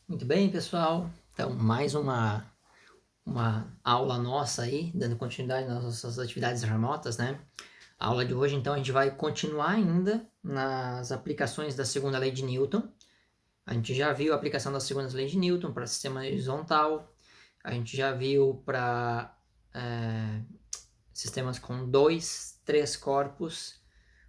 Muito bem, pessoal. Então, mais uma aula nossa aí, dando continuidade nas nossas atividades remotas, né? A aula de hoje, então, a gente vai continuar ainda nas aplicações da segunda lei de Newton. A gente já viu a aplicação da segunda lei de Newton para sistema horizontal, a gente já viu para sistemas com 2, 3 corpos,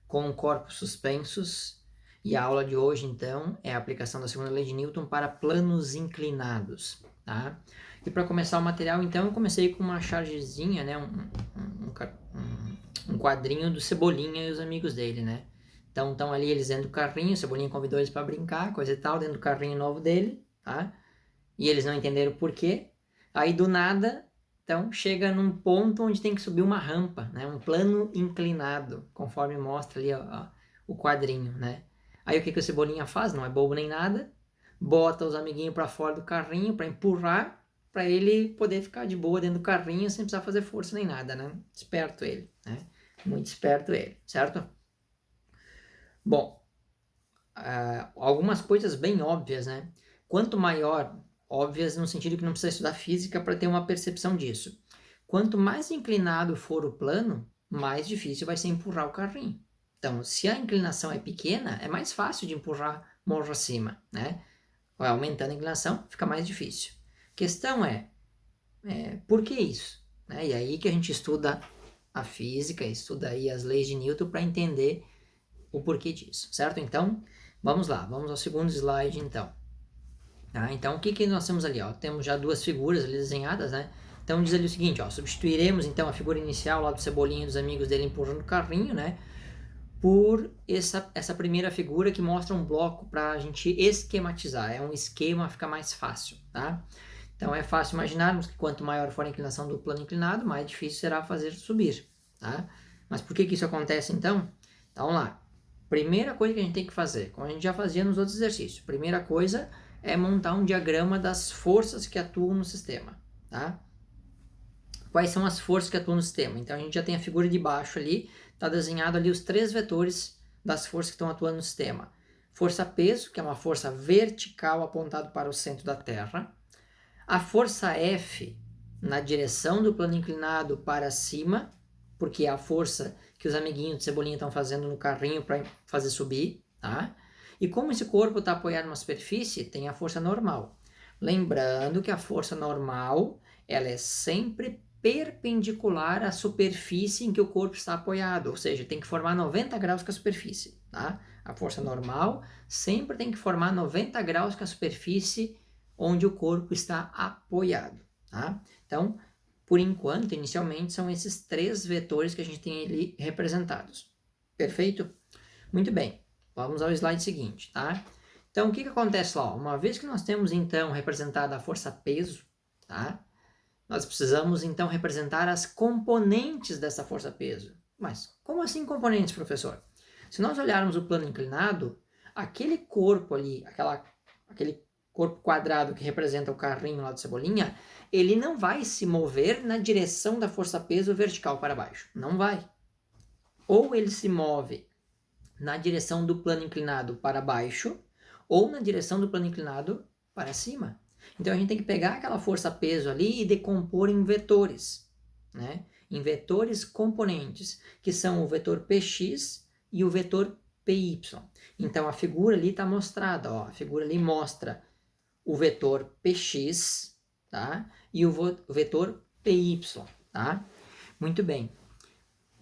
com corpos suspensos. E a aula de hoje, então, é a aplicação da segunda lei de Newton para planos inclinados, tá? E para começar o material, então, eu comecei com uma chargezinha, né? Um quadrinho do Cebolinha e os amigos dele, né? Então, estão ali eles dentro do carrinho, o Cebolinha convidou eles para brincar, coisa e tal, dentro do carrinho novo dele, tá? E eles não entenderam por quê. Aí, do nada, então, chega num ponto onde tem que subir uma rampa, né? Um plano inclinado, conforme mostra ali ó, o quadrinho, né? Aí o que o Cebolinha faz? Não é bobo nem nada. Bota os amiguinhos para fora do carrinho para empurrar, para ele poder ficar de boa dentro do carrinho sem precisar fazer força nem nada, né? Esperto ele, né? Muito esperto ele, certo? Bom, algumas coisas bem óbvias, né? Quanto maior, óbvias no sentido que não precisa estudar física para ter uma percepção disso. Quanto mais inclinado for o plano, mais difícil vai ser empurrar o carrinho. Então, se a inclinação é pequena, é mais fácil de empurrar morro acima, né? Vai aumentando a inclinação, fica mais difícil. A questão por que isso? E aí que a gente estuda a física, estuda aí as leis de Newton para entender o porquê disso, certo? Então, vamos lá, vamos ao segundo slide então. Tá? Então, o que nós temos ali? Ó? Temos já duas figuras ali desenhadas, né? Então, diz ali o seguinte, ó, substituiremos então a figura inicial lá do Cebolinha e dos amigos dele empurrando o carrinho, né? Por essa primeira figura que mostra um bloco para a gente esquematizar. É um esquema, fica mais fácil, tá? Então, é fácil imaginarmos que quanto maior for a inclinação do plano inclinado, mais difícil será fazer subir, tá? Mas por que isso acontece então? Então, vamos lá. Primeira coisa que a gente tem que fazer, como a gente já fazia nos outros exercícios, primeira coisa é montar um diagrama das forças que atuam no sistema, tá? Quais são as forças que atuam no sistema? Então a gente já tem a figura de baixo ali, está desenhado ali os três vetores das forças que estão atuando no sistema. Força peso, que é uma força vertical apontada para o centro da Terra. A força F, na direção do plano inclinado para cima, porque é a força que os amiguinhos de Cebolinha estão fazendo no carrinho para fazer subir, tá? E como esse corpo está apoiado numa superfície, tem a força normal. Lembrando que a força normal, ela é sempre perpendicular à superfície em que o corpo está apoiado, ou seja, tem que formar 90 graus com a superfície, tá? A força normal sempre tem que formar 90 graus com a superfície onde o corpo está apoiado, tá? Então, por enquanto, inicialmente, são esses três vetores que a gente tem ali representados. Perfeito? Muito bem. Vamos ao slide seguinte, tá? Então, o que acontece lá? Uma vez que nós temos, então, representada a força peso, tá? Nós precisamos, então, representar as componentes dessa força peso. Mas, como assim componentes, professor? Se nós olharmos o plano inclinado, aquele corpo ali, aquele corpo quadrado que representa o carrinho lá do Cebolinha, ele não vai se mover na direção da força peso vertical para baixo. Não vai. Ou ele se move na direção do plano inclinado para baixo, ou na direção do plano inclinado para cima. Então a gente tem que pegar aquela força-peso ali e decompor em vetores, né? Em vetores componentes, que são o vetor Px e o vetor Py. Então a figura ali está mostrada, ó, a figura ali mostra o vetor Px, tá? E o vetor Py, tá? Muito bem.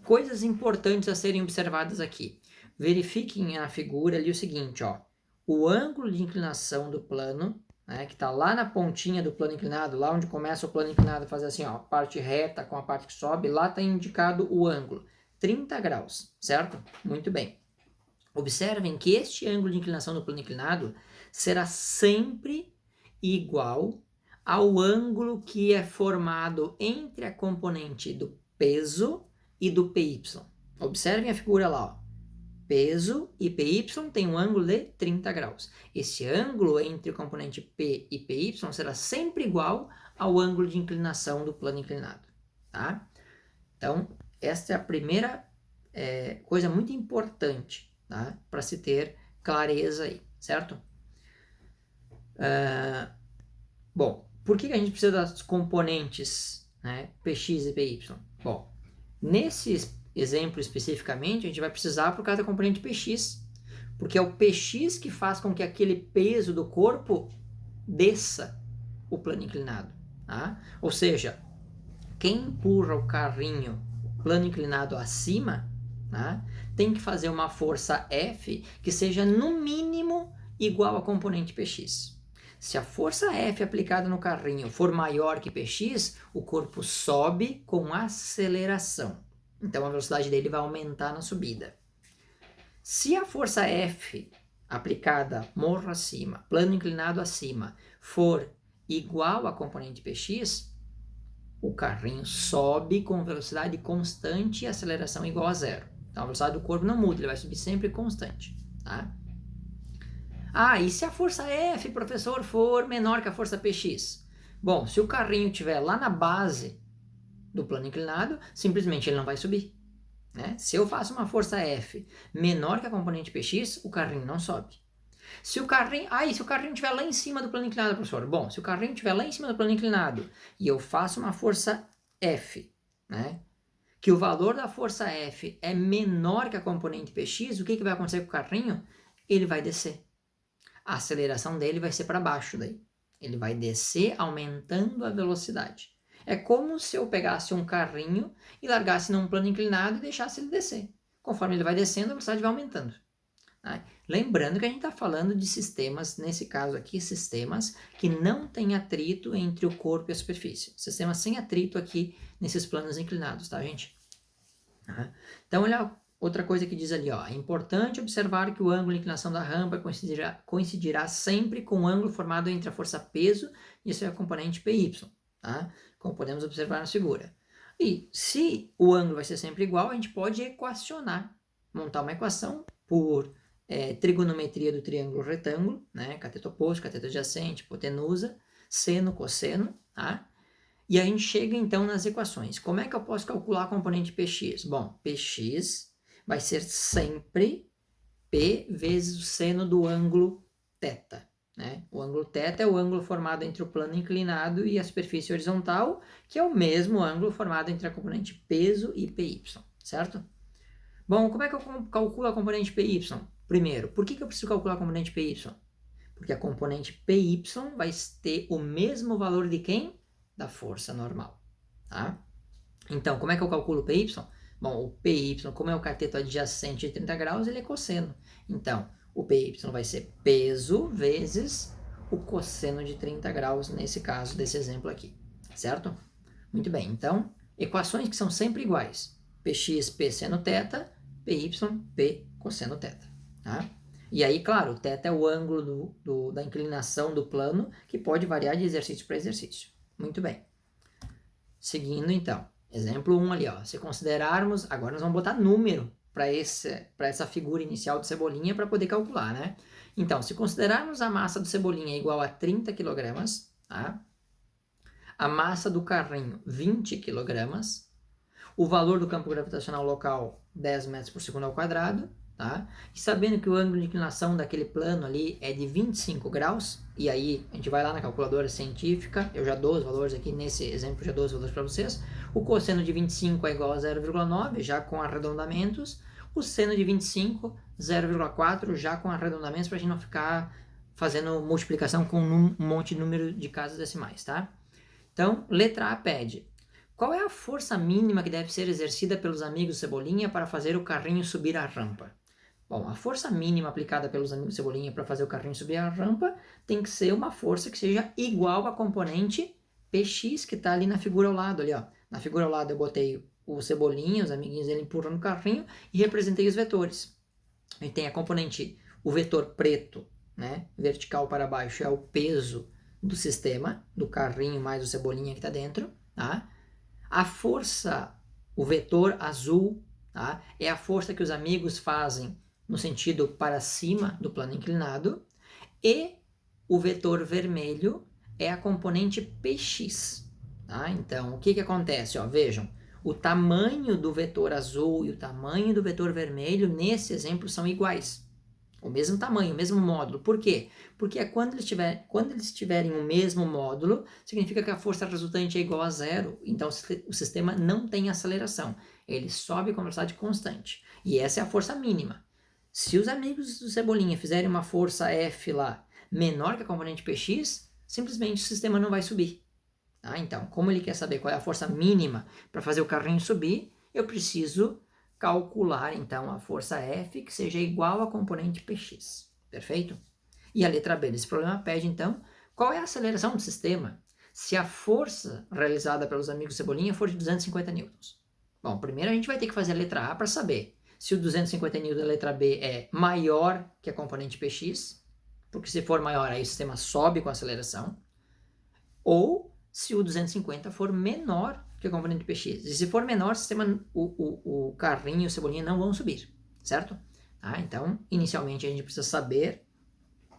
Coisas importantes a serem observadas aqui. Verifiquem na figura ali o seguinte, ó. O ângulo de inclinação do plano, né, que está lá na pontinha do plano inclinado, lá onde começa o plano inclinado, fazer assim, ó, parte reta com a parte que sobe, lá está indicado o ângulo, 30 graus, certo? Muito bem. Observem que este ângulo de inclinação do plano inclinado será sempre igual ao ângulo que é formado entre a componente do peso e do PY. Observem a figura lá, ó. Peso e PY tem um ângulo de 30 graus. Esse ângulo entre o componente P e PY será sempre igual ao ângulo de inclinação do plano inclinado, tá? Então, esta é a primeira coisa muito importante, tá? Para se ter clareza aí, certo? Bom, por que a gente precisa das componentes, né, Px e Py? Bom, nesse exemplo especificamente, a gente vai precisar por causa da componente Px, porque é o Px que faz com que aquele peso do corpo desça o plano inclinado. Tá? Ou seja, quem empurra o carrinho, o plano inclinado acima, tá? Tem que fazer uma força F que seja no mínimo igual à componente Px. Se a força F aplicada no carrinho for maior que Px, o corpo sobe com aceleração. Então a velocidade dele vai aumentar na subida. Se a força F aplicada morro acima, plano inclinado acima, for igual à componente Px, o carrinho sobe com velocidade constante e aceleração igual a zero. Então a velocidade do corpo não muda, ele vai subir sempre constante. Tá? E se a força F, professor, for menor que a força Px? Bom, se o carrinho estiver lá na base do plano inclinado, simplesmente ele não vai subir. Né? Se eu faço uma força F menor que a componente Px, o carrinho não sobe. Se o carrinho estiver lá em cima do plano inclinado, professor? Bom, se o carrinho estiver lá em cima do plano inclinado e eu faço uma força F, né? Que o valor da força F é menor que a componente Px, o que vai acontecer com o carrinho? Ele vai descer. A aceleração dele vai ser para baixo daí. Ele vai descer aumentando a velocidade. É como se eu pegasse um carrinho e largasse num plano inclinado e deixasse ele descer. Conforme ele vai descendo, a velocidade vai aumentando. Tá? Lembrando que a gente está falando de sistemas, nesse caso aqui, sistemas que não têm atrito entre o corpo e a superfície. Sistemas sem atrito aqui nesses planos inclinados, tá, gente? Então, olha outra coisa que diz ali, ó. É importante observar que o ângulo de inclinação da rampa coincidirá sempre com o ângulo formado entre a força peso e a sua componente PY, tá? Como podemos observar na figura. E se o ângulo vai ser sempre igual, a gente pode equacionar, montar uma equação por trigonometria do triângulo retângulo, né? Cateto oposto, cateto adjacente, hipotenusa, seno, cosseno, tá? E a gente chega então nas equações. Como é que eu posso calcular a componente Px? Bom, Px vai ser sempre P vezes o seno do ângulo θ. Né? O ângulo θ é o ângulo formado entre o plano inclinado e a superfície horizontal, que é o mesmo ângulo formado entre a componente peso e Py, certo? Bom, como é que eu calculo a componente Py? Primeiro, por que eu preciso calcular a componente Py? Porque a componente Py vai ter o mesmo valor de quem? Da força normal. Tá? Então, como é que eu calculo o Py? Bom, o Py, como é o cateto adjacente de 30 graus, ele é cosseno. Então, o Py vai ser peso vezes o cosseno de 30 graus, nesse caso, desse exemplo aqui. Certo? Muito bem. Então, equações que são sempre iguais. Px, P seno θ, Py, P cosseno θ. Tá? E aí, claro, o θ é o ângulo da inclinação do plano, que pode variar de exercício para exercício. Muito bem. Seguindo, então. Exemplo 1 ali, ó. Se considerarmos... Agora nós vamos botar número para essa figura inicial de Cebolinha para poder calcular, né? Então, se considerarmos a massa do Cebolinha igual a 30 kg, tá? A massa do carrinho, 20 kg. O valor do campo gravitacional local, 10 metros por segundo ao quadrado. Tá? E sabendo que o ângulo de inclinação daquele plano ali é de 25 graus, e aí a gente vai lá na calculadora científica, eu já dou os valores aqui, nesse exemplo já dou os valores para vocês, o cosseno de 25 é igual a 0,9, já com arredondamentos, o seno de 25, 0,4, já com arredondamentos, para a gente não ficar fazendo multiplicação com um monte de número de casas decimais, tá? Então, letra A pede: qual é a força mínima que deve ser exercida pelos amigos Cebolinha para fazer o carrinho subir a rampa? Bom, a força mínima aplicada pelos amigos Cebolinha para fazer o carrinho subir a rampa tem que ser uma força que seja igual à componente Px, que está ali na figura ao lado. Ali, ó. Na figura ao lado eu botei o Cebolinha, os amiguinhos dele empurrando o carrinho, e representei os vetores. A gente tem a componente, o vetor preto, né, vertical para baixo, é o peso do sistema, do carrinho mais o Cebolinha que está dentro. Tá? A força, o vetor azul, tá, é a força que os amigos fazem no sentido para cima do plano inclinado, e o vetor vermelho é a componente Px. Tá? Então, o que acontece? Ó, vejam, o tamanho do vetor azul e o tamanho do vetor vermelho, nesse exemplo, são iguais. o mesmo tamanho, o mesmo módulo. Por quê? Porque é quando eles tiverem o mesmo módulo, significa que a força resultante é igual a zero. Então o sistema não tem aceleração. Ele sobe com velocidade constante. E essa é a força mínima. Se os amigos do Cebolinha fizerem uma força F lá menor que a componente Px, simplesmente o sistema não vai subir. Tá? Então, como ele quer saber qual é a força mínima para fazer o carrinho subir, eu preciso calcular, então, a força F que seja igual à componente Px. Perfeito? E a letra B desse problema pede, então, qual é a aceleração do sistema se a força realizada pelos amigos Cebolinha for de 250 newtons. Bom, primeiro a gente vai ter que fazer a letra A para saber se o 250 newtons da letra B é maior que a componente Px, porque se for maior, aí o sistema sobe com a aceleração, ou se o 250 for menor que a componente Px. E se for menor, o sistema, o carrinho e o Cebolinha não vão subir, certo? Tá? Então, inicialmente a gente precisa saber,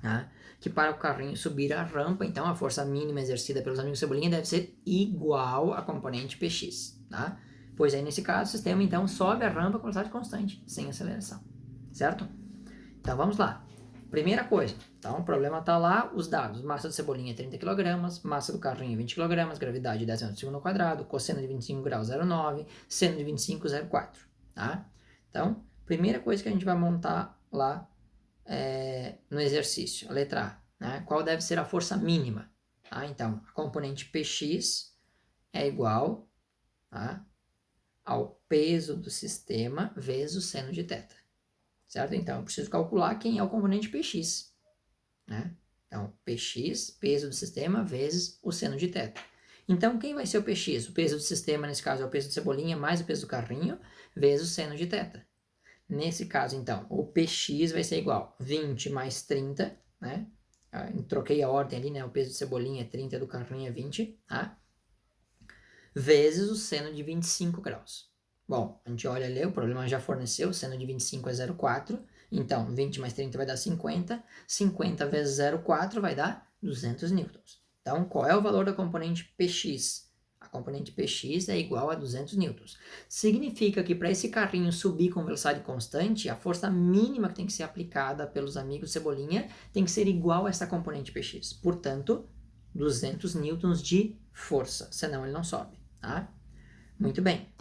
tá, que para o carrinho subir a rampa, então a força mínima exercida pelos amigos Cebolinha deve ser igual à componente Px, tá? Pois aí, nesse caso, o sistema então sobe a rampa com velocidade constante, sem aceleração, certo? Então, vamos lá. Primeira coisa, então o problema está lá, os dados, massa do Cebolinha é 30 kg, massa do carrinho 20 kg, gravidade 10 m², cosseno de 25 graus 0,9, seno de 25, 0,4, tá? Então, primeira coisa que a gente vai montar lá no exercício, a letra A, né? Qual deve ser a força mínima? Tá? Então, a componente Px é igual, tá, ao peso do sistema vezes o seno de θ. Certo? Então, eu preciso calcular quem é o componente Px. Né? Então, Px, peso do sistema, vezes o seno de θ. Então, quem vai ser o Px? O peso do sistema, nesse caso, é o peso do Cebolinha, mais o peso do carrinho, vezes o seno de θ. Nesse caso, então, o Px vai ser igual a 20 mais 30, né? Troquei a ordem ali, né? O peso do Cebolinha é 30, do carrinho é 20, tá? Vezes o seno de 25 graus. Bom, a gente olha ali, o problema já forneceu, o seno de 25 é 0,4, então 20 mais 30 vai dar 50, 50 vezes 0,4 vai dar 200 newtons. Então, qual é o valor da componente Px? A componente Px é igual a 200 newtons. Significa que para esse carrinho subir com velocidade constante, a força mínima que tem que ser aplicada pelos amigos Cebolinha tem que ser igual a essa componente Px. Portanto, 200 newtons de força, senão ele não sobe. Tá? Muito bem.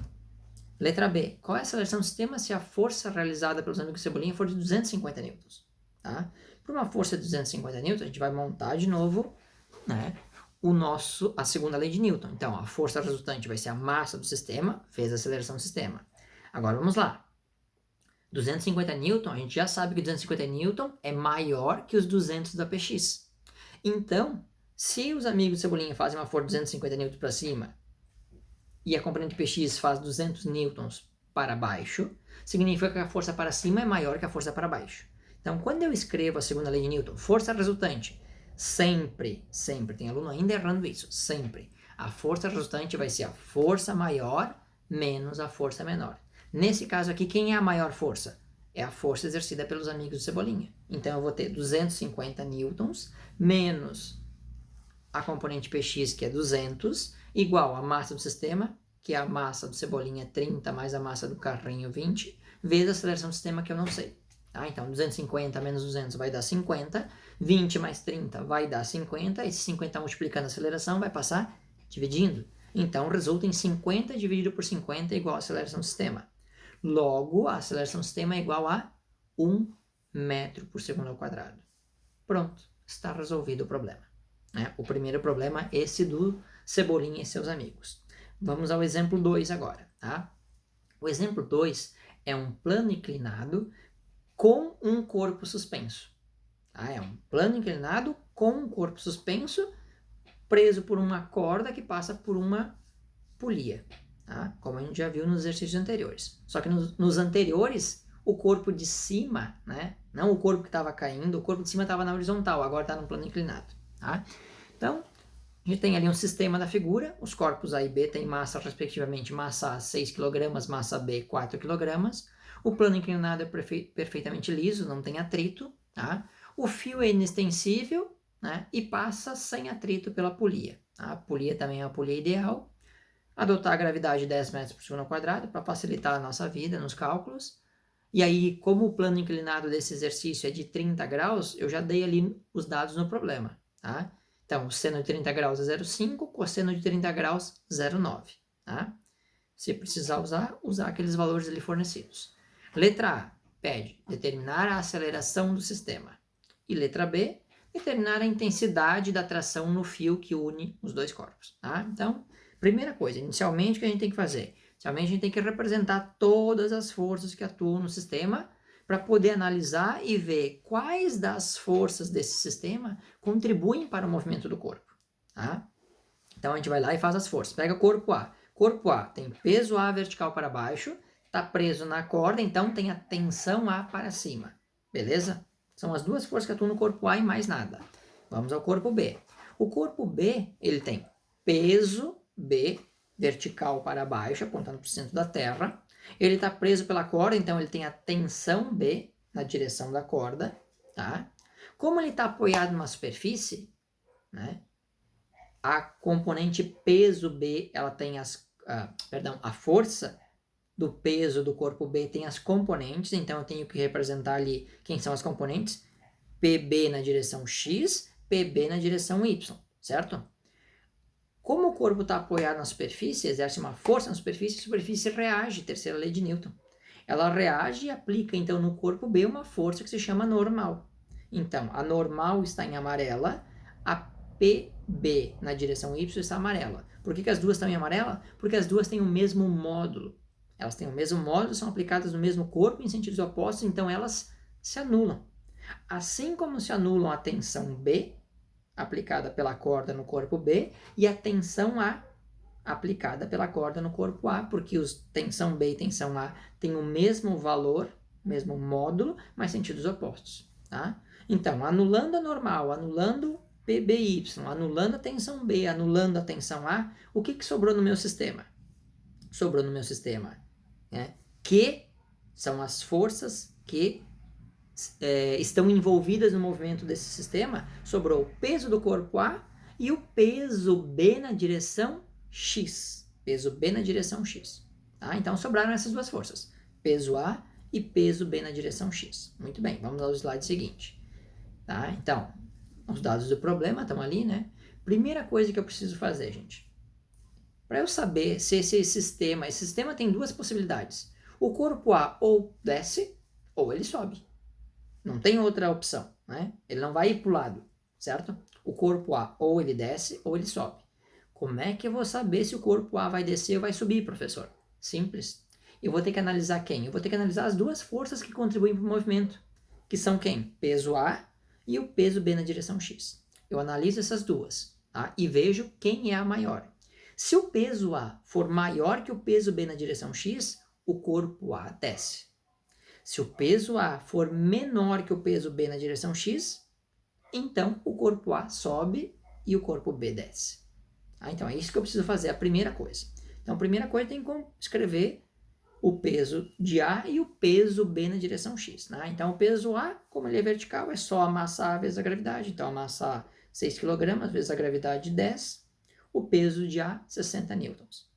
Letra B. Qual é a aceleração do sistema se a força realizada pelos amigos Cebolinha for de 250 newtons? Tá? Por uma força de 250 newtons, a gente vai montar de novo, né, a segunda lei de Newton. Então, a força resultante vai ser a massa do sistema vezes a aceleração do sistema. Agora, vamos lá. 250 newton, a gente já sabe que 250 newton é maior que os 200 da Px. Então, se os amigos Cebolinha fazem uma força de 250 newtons para cima e a componente Px faz 200 newtons para baixo, significa que a força para cima é maior que a força para baixo. Então, quando eu escrevo a segunda lei de Newton, força resultante, sempre, tem aluno ainda errando isso, sempre, a força resultante vai ser a força maior menos a força menor. Nesse caso aqui, quem é a maior força? É a força exercida pelos amigos do Cebolinha. Então, eu vou ter 250 newtons menos a componente Px, que é 200, igual a massa do sistema, que é a massa do Cebolinha 30, mais a massa do carrinho 20, vezes a aceleração do sistema, que eu não sei. Tá? Então, 250 menos 200 vai dar 50, 20 mais 30 vai dar 50, esse 50 multiplicando a aceleração vai passar dividindo. Então, resulta em 50 dividido por 50 igual a aceleração do sistema. Logo, a aceleração do sistema é igual a 1 metro por segundo ao quadrado. Pronto, está resolvido o problema. O primeiro problema, esse do Cebolinha e seus amigos. Vamos ao exemplo 2 agora, tá? O exemplo 2 é um plano inclinado com um corpo suspenso. Tá? É um plano inclinado com um corpo suspenso preso por uma corda que passa por uma polia, tá? Como a gente já viu nos exercícios anteriores. Só que nos anteriores, o corpo de cima, né? Não o corpo que estava caindo, o corpo de cima estava na horizontal, agora está no plano inclinado. Tá? Então, a gente tem ali um sistema da figura, os corpos A e B têm massa, respectivamente, massa A 6 kg, massa B 4 kg. O plano inclinado é perfeitamente liso, não tem atrito. Tá? O fio é inextensível, né, e passa sem atrito pela polia. Tá? A polia também é uma polia ideal. Adotar a gravidade de 10 metros por segundo ao quadrado para facilitar a nossa vida nos cálculos. E aí, como o plano inclinado desse exercício é de 30 graus, eu já dei ali os dados no problema, tá? Então, seno de 30 graus é 0,5, cosseno de 30 graus, 0,9, tá? Se precisar usar aqueles valores ali fornecidos. Letra A, pede determinar a aceleração do sistema. E letra B, determinar a intensidade da tração no fio que une os dois corpos, tá? Então, primeira coisa, inicialmente, o que a gente tem que fazer? Inicialmente, a gente tem que representar todas as forças que atuam no sistema para poder analisar e ver quais das forças desse sistema contribuem para o movimento do corpo, tá? Então, a gente vai lá e faz as forças. Pega o corpo A. Corpo A tem peso A vertical para baixo, está preso na corda, então tem a tensão A para cima, beleza? São as duas forças que atuam no corpo A e mais nada. Vamos ao corpo B. O corpo B, ele tem peso B vertical para baixo, apontando para o centro da Terra. Ele está preso pela corda, então ele tem a tensão B na direção da corda, tá? Como ele está apoiado numa superfície, né? A componente peso B, ela tem a força do peso do corpo B tem as componentes, então eu tenho que representar ali quem são as componentes, PB na direção X, PB na direção Y, certo? Como o corpo está apoiado na superfície, exerce uma força na superfície, a superfície reage, terceira lei de Newton. Ela reage e aplica, então, no corpo B uma força que se chama normal. Então, a normal está em amarela, a PB na direção Y está amarela. Por que as duas estão em amarela? Porque as duas têm o mesmo módulo. Elas têm o mesmo módulo, são aplicadas no mesmo corpo em sentidos opostos, então elas se anulam. Assim como se anulam a tensão B, aplicada pela corda no corpo B, e a tensão A, aplicada pela corda no corpo A, porque os tensão B e tensão A têm o mesmo valor, mesmo módulo, mas sentidos opostos, tá? Então, anulando a normal, anulando PBY, anulando a tensão B, anulando a tensão A, o que sobrou no meu sistema? Sobrou no meu sistema, né? Que são as forças que estão envolvidas no movimento desse sistema. Sobrou o peso do corpo A e o peso B na direção X. Peso B na direção X. Tá? Então, sobraram essas duas forças. Peso A e peso B na direção X. Muito bem, vamos ao slide seguinte. Tá? Então, os dados do problema estão ali, né? Primeira coisa que eu preciso fazer, gente. Para eu saber se esse sistema tem duas possibilidades. O corpo A ou desce ou ele sobe. Não tem outra opção, né? Ele não vai ir para o lado, certo? O corpo A ou ele desce ou ele sobe. Como é que eu vou saber se o corpo A vai descer ou vai subir, professor? Simples. Eu vou ter que analisar quem? Eu vou ter que analisar as duas forças que contribuem para o movimento, que são quem? Peso A e o peso B na direção X. Eu analiso essas duas, tá? E vejo quem é a maior. Se o peso A for maior que o peso B na direção X, o corpo A desce. Se o peso A for menor que o peso B na direção X, então o corpo A sobe e o corpo B desce. Então é isso que eu preciso fazer, a primeira coisa. Então a primeira coisa tem que escrever o peso de A e o peso B na direção X. Né? Então o peso A, como ele é vertical, é só a massa A vezes a gravidade. Então a massa A, 6 kg vezes a gravidade, 10. O peso de A, 60 newtons.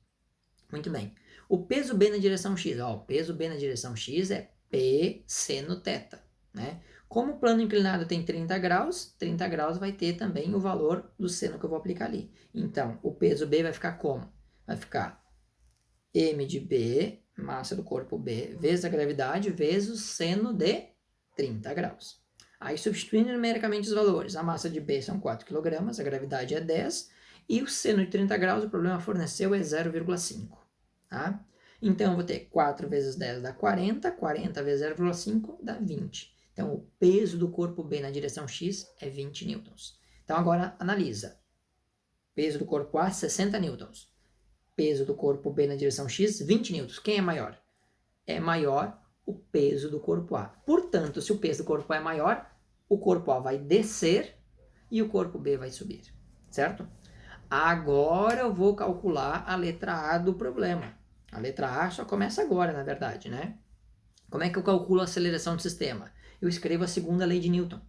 Muito bem. O peso B na direção X. O peso B na direção X é P seno θ, né? Como o plano inclinado tem 30 graus vai ter também o valor do seno que eu vou aplicar ali. Então, o peso B vai ficar como? Vai ficar m de B, massa do corpo B, vezes a gravidade, vezes o seno de 30 graus. Aí, substituindo numericamente os valores, a massa de B são 4 kg, a gravidade é 10, e o seno de 30 graus, o problema forneceu, é 0,5, tá? Então, eu vou ter 4 vezes 10 dá 40, 40 vezes 0,5 dá 20. Então, o peso do corpo B na direção X é 20 newtons. Então, agora analisa. Peso do corpo A, 60 newtons. Peso do corpo B na direção X, 20 newtons. Quem é maior? É maior o peso do corpo A. Portanto, se o peso do corpo A é maior, o corpo A vai descer e o corpo B vai subir. Certo? Agora eu vou calcular a letra A do problema. A letra A só começa agora, na verdade, né? Como é que eu calculo a aceleração do sistema? Eu escrevo a segunda lei de Newton,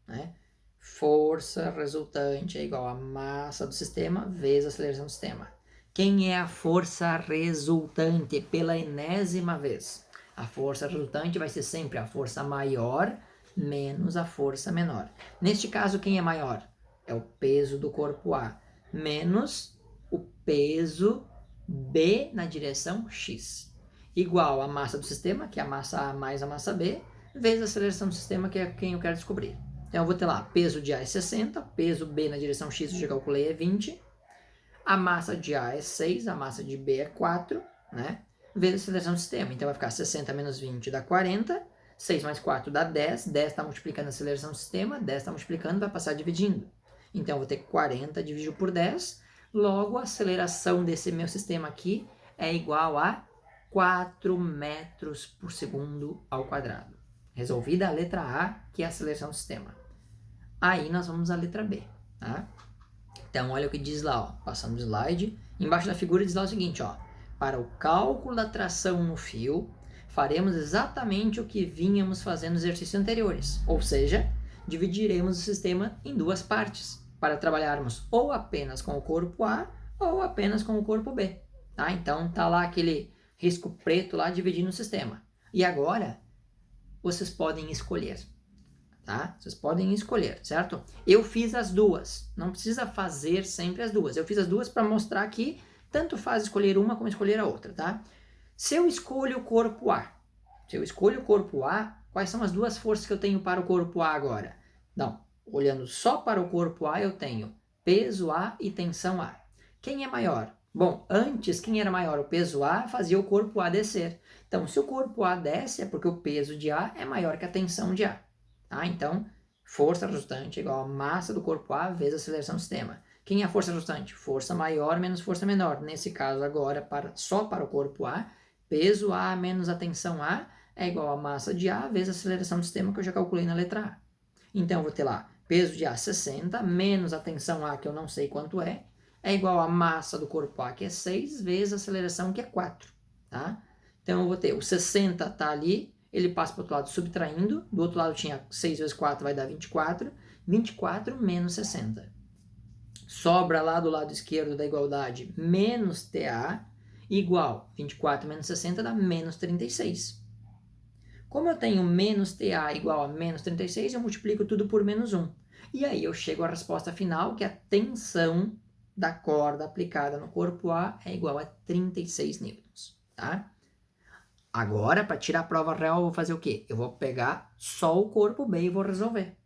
né? Força resultante é igual a massa do sistema vezes a aceleração do sistema. Quem é a força resultante pela enésima vez? A força resultante vai ser sempre a força maior menos a força menor. Neste caso, quem é maior? É o peso do corpo A menos o peso B na direção X, igual a massa do sistema, que é a massa A mais a massa B, vezes a aceleração do sistema, que é quem eu quero descobrir. Então eu vou ter lá, peso de A é 60, peso B na direção X, eu já calculei, é 20, a massa de A é 6, a massa de B é 4, né? Vezes a aceleração do sistema. Então vai ficar 60 menos 20 dá 40, 6 mais 4 dá 10, 10 está multiplicando a aceleração do sistema, 10 está multiplicando, vai passar dividindo. Então eu vou ter 40 dividido por 10, logo a aceleração desse meu sistema aqui é igual a 4 metros por segundo ao quadrado. Resolvida a letra A, que é a aceleração do sistema. Aí nós vamos à letra B, tá? Então, olha o que diz lá, ó, passando o slide. Embaixo da figura diz lá o seguinte, ó. Para o cálculo da tração no fio, faremos exatamente o que vínhamos fazendo nos exercícios anteriores. Ou seja, dividiremos o sistema em duas partes, para trabalharmos ou apenas com o corpo A ou apenas com o corpo B. Tá? Então, tá lá aquele risco preto lá dividindo o sistema. E agora, vocês podem escolher. Tá? Vocês podem escolher, certo? Eu fiz as duas, não precisa fazer sempre as duas. Eu fiz as duas para mostrar que tanto faz escolher uma como escolher a outra, tá? Se eu escolho o corpo A, quais são as duas forças que eu tenho para o corpo A agora? Não, olhando só para o corpo A, eu tenho peso A e tensão A. Quem é maior? Bom, antes, quem era maior? O peso A fazia o corpo A descer. Então, se o corpo A desce, é porque o peso de A é maior que a tensão de A. Tá? Então, força resultante é igual a massa do corpo A vezes a aceleração do sistema. Quem é a força resultante? Força maior menos força menor. Nesse caso agora, só para o corpo A, peso A menos a tensão A é igual a massa de A vezes a aceleração do sistema, que eu já calculei na letra A. Então, eu vou ter lá, peso de A 60 menos a tensão A, que eu não sei quanto é igual a massa do corpo A, que é 6, vezes a aceleração, que é 4. Tá? Então, eu vou ter o 60 está ali, ele passa para o outro lado subtraindo, do outro lado tinha 6 vezes 4 vai dar 24, 24 menos 60. Sobra lá do lado esquerdo da igualdade menos TA, igual 24 menos 60 dá menos 36. Como eu tenho menos TA igual a menos 36, eu multiplico tudo por menos 1. E aí eu chego à resposta final, que a tensão da corda aplicada no corpo A é igual a 36 newtons, tá? Agora, para tirar a prova real, eu vou fazer o quê? Eu vou pegar só o corpo B e vou resolver.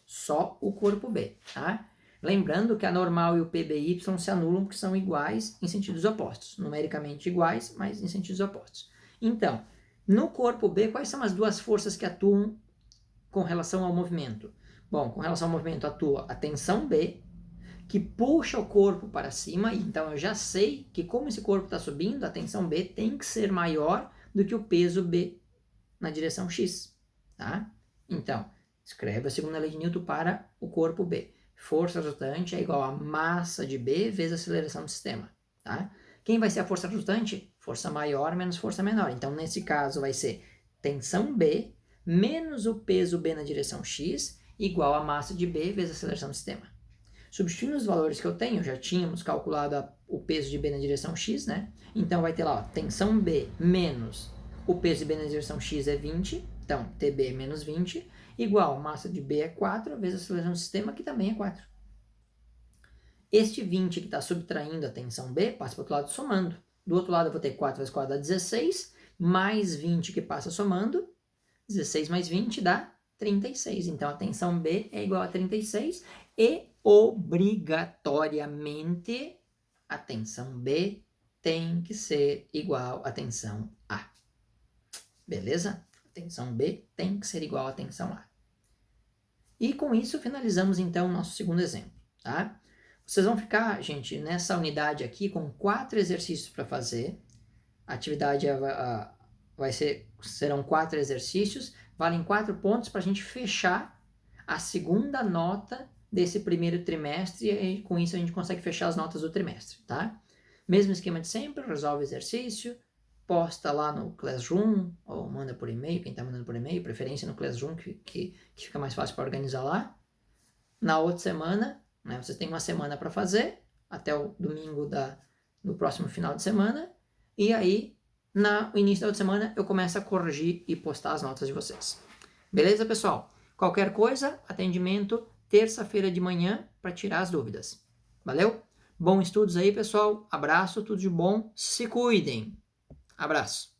Só o corpo B, tá? Lembrando que a normal e o PBY se anulam porque são iguais em sentidos opostos. Numericamente iguais, mas em sentidos opostos. Então, no corpo B, quais são as duas forças que atuam com relação ao movimento? Bom, com relação ao movimento atua a tensão B, que puxa o corpo para cima. Então, eu já sei que como esse corpo está subindo, a tensão B tem que ser maior do que o peso B na direção X, tá? Então, escreve a segunda lei de Newton para o corpo B. Força resultante é igual a massa de B vezes a aceleração do sistema, tá? Quem vai ser a força resultante? Força maior menos força menor. Então, nesse caso, vai ser tensão B menos o peso B na direção X igual a massa de B vezes a aceleração do sistema. Substituindo os valores que eu tenho, já tínhamos calculado o peso de B na direção X, né? Então vai ter lá, ó, tensão B menos o peso de B na direção X é 20, então TB menos 20, igual massa de B é 4, vezes a aceleração do sistema, que também é 4. Este 20 que está subtraindo a tensão B, passa para o outro lado somando. Do outro lado eu vou ter 4 vezes 4 dá 16, mais 20 que passa somando, 16 mais 20 dá 36. Então a tensão B é igual a 36 e obrigatoriamente a tensão B tem que ser igual à tensão A. Beleza? A tensão B tem que ser igual à tensão A. E com isso finalizamos então o nosso segundo exemplo, tá? Vocês vão ficar, gente, nessa unidade aqui com 4 exercícios para fazer. A atividade serão 4 exercícios, valem 4 pontos para a gente fechar a segunda nota desse primeiro trimestre, e com isso a gente consegue fechar as notas do trimestre, tá? Mesmo esquema de sempre, resolve o exercício, posta lá no Classroom, ou manda por e-mail, quem está mandando por e-mail, preferência no Classroom, que fica mais fácil para organizar lá. Na outra semana, né, vocês têm uma semana para fazer, até o domingo do próximo final de semana, e aí no início da outra semana eu começo a corrigir e postar as notas de vocês. Beleza, pessoal? Qualquer coisa, atendimento terça-feira de manhã para tirar as dúvidas. Valeu? Bom estudos aí, pessoal. Abraço, tudo de bom. Se cuidem. Abraço.